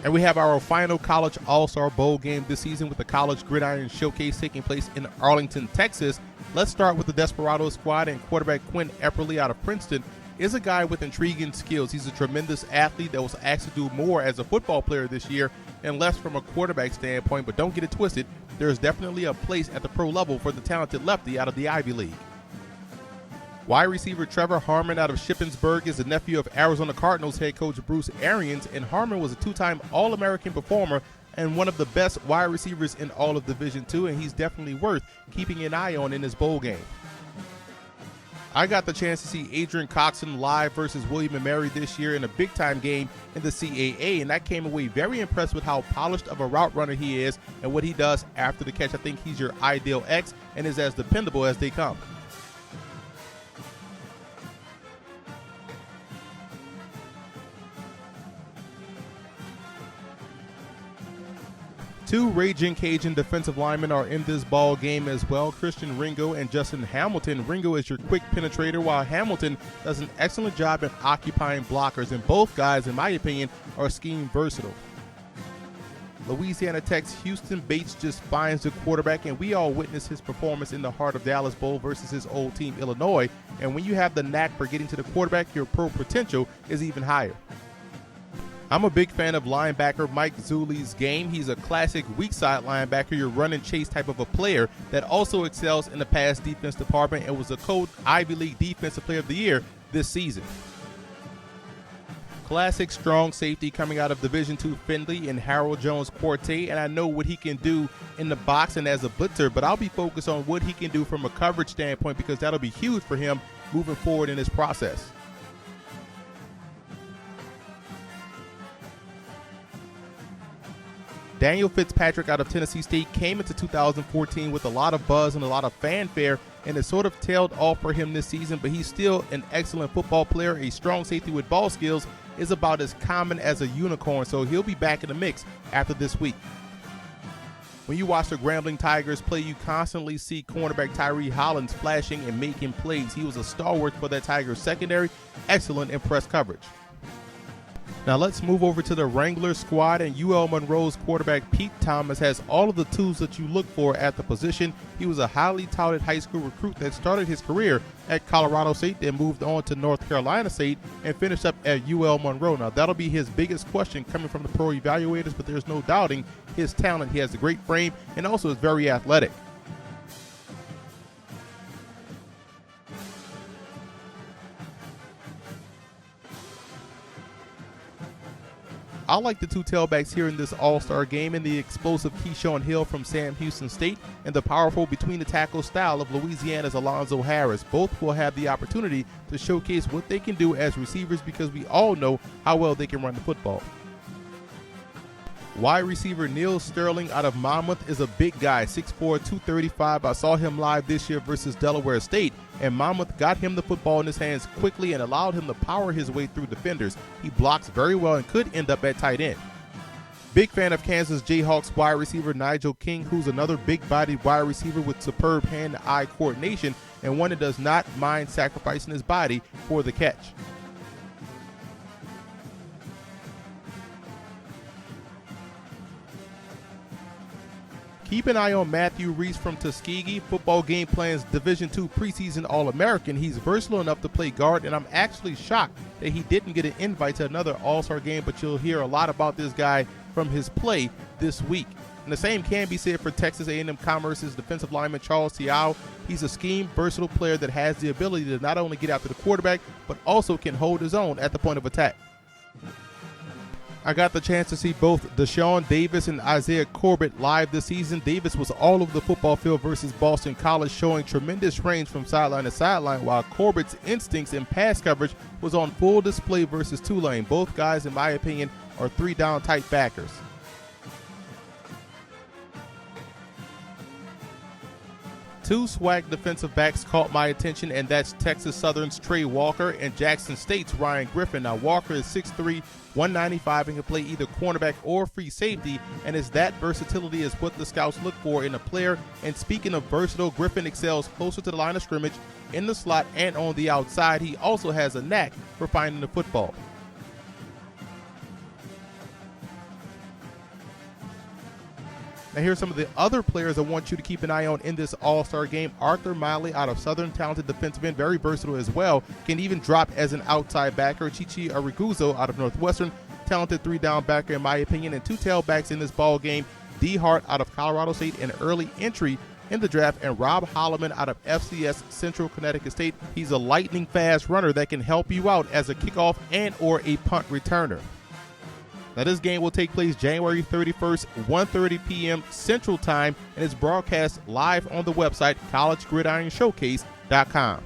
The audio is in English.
And we have our final college all-star bowl game this season with the College Gridiron Showcase taking place in Arlington, Texas. Let's start with the Desperado squad, and quarterback Quinn Epperly out of Princeton is a guy with intriguing skills. He's a tremendous athlete that was asked to do more as a football player this year and less from a quarterback standpoint, but don't get it twisted. There's definitely a place at the pro level for the talented lefty out of the Ivy League. Wide receiver Trevor Harmon out of Shippensburg is the nephew of Arizona Cardinals head coach Bruce Arians, and Harmon was a two-time All-American performer and one of the best wide receivers in all of Division II, and he's definitely worth keeping an eye on in this bowl game. I got the chance to see Adrian Coxon live versus William & Mary this year in a big-time game in the CAA, and I came away very impressed with how polished of a route runner he is and what he does after the catch. I think he's your ideal X and is as dependable as they come. Two raging Cajun defensive linemen are in this ball game as well, Christian Ringo and Justin Hamilton. Ringo is your quick penetrator, while Hamilton does an excellent job at occupying blockers, and both guys, in my opinion, are scheme versatile. Louisiana Tech's Houston Bates just finds the quarterback, and we all witnessed his performance in the Heart of Dallas Bowl versus his old team, Illinois, and when you have the knack for getting to the quarterback, your pro potential is even higher. I'm a big fan of linebacker Mike Zuli's game. He's a classic weak side linebacker, your run and chase type of a player that also excels in the pass defense department and was a Code Ivy League Defensive Player of the Year this season. Classic strong safety coming out of Division II Findlay and Harold Jones Quartet, and I know what he can do in the box and as a blitzer, but I'll be focused on what he can do from a coverage standpoint because that'll be huge for him moving forward in this process. Daniel Fitzpatrick out of Tennessee State came into 2014 with a lot of buzz and a lot of fanfare, and it sort of tailed off for him this season, but he's still an excellent football player. A strong safety with ball skills is about as common as a unicorn, so he'll be back in the mix after this week. When you watch the Grambling Tigers play, you constantly see cornerback Tyree Hollins flashing and making plays. He was a stalwart for that Tigers secondary. Excellent in press coverage. Now let's move over to the Wrangler squad, and UL Monroe's quarterback Pete Thomas has all of the tools that you look for at the position. He was a highly touted high school recruit that started his career at Colorado State, then moved on to North Carolina State and finished up at UL Monroe. Now that'll be his biggest question coming from the pro evaluators, but there's no doubting his talent. He has a great frame and also is very athletic. I like the two tailbacks here in this all-star game, and the explosive Keyshawn Hill from Sam Houston State and the powerful between-the-tackle style of Louisiana's Alonzo Harris. Both will have the opportunity to showcase what they can do as receivers because we all know how well they can run the football. Wide receiver Neil Sterling out of Monmouth is a big guy, 6'4", 235. I saw him live this year versus Delaware State, and Monmouth got him the football in his hands quickly and allowed him to power his way through defenders. He blocks very well and could end up at tight end. Big fan of Kansas Jayhawks wide receiver Nigel King, who's another big-bodied wide receiver with superb hand-eye coordination and one that does not mind sacrificing his body for the catch. Keep an eye on Matthew Reese from Tuskegee, Football Game Plan's Division II preseason All-American. He's versatile enough to play guard, and I'm actually shocked that he didn't get an invite to another All-Star game, but you'll hear a lot about this guy from his play this week. And the same can be said for Texas A&M Commerce's defensive lineman Charles Tiao. He's a scheme, versatile player that has the ability to not only get after the quarterback, but also can hold his own at the point of attack. I got the chance to see both Deshaun Davis and Isaiah Corbett live this season. Davis was all over the football field versus Boston College, showing tremendous range from sideline to sideline, while Corbett's instincts and pass coverage was on full display versus Tulane. Both guys, in my opinion, are three-down type backers. Two swag defensive backs caught my attention, and that's Texas Southern's Trey Walker and Jackson State's Ryan Griffin. Now, Walker is 6'3", 195, and can play either cornerback or free safety, and it's that versatility is what the scouts look for in a player. And speaking of versatile, Griffin excels closer to the line of scrimmage, in the slot, and on the outside. He also has a knack for finding the football. Now here's some of the other players I want you to keep an eye on in this all-star game. Arthur Miley out of Southern, talented defensive end, very versatile as well. Can even drop as an outside backer. Chichi Ariguzo out of Northwestern, talented 3-down backer in my opinion. And 2 tailbacks in this ball game. D. Hart out of Colorado State, an early entry in the draft, and Rob Holloman out of FCS Central Connecticut State. He's a lightning fast runner that can help you out as a kickoff and or a punt returner. Now this game will take place January 31st, 1:30 p.m. Central Time, and is broadcast live on the website collegegridironshowcase.com.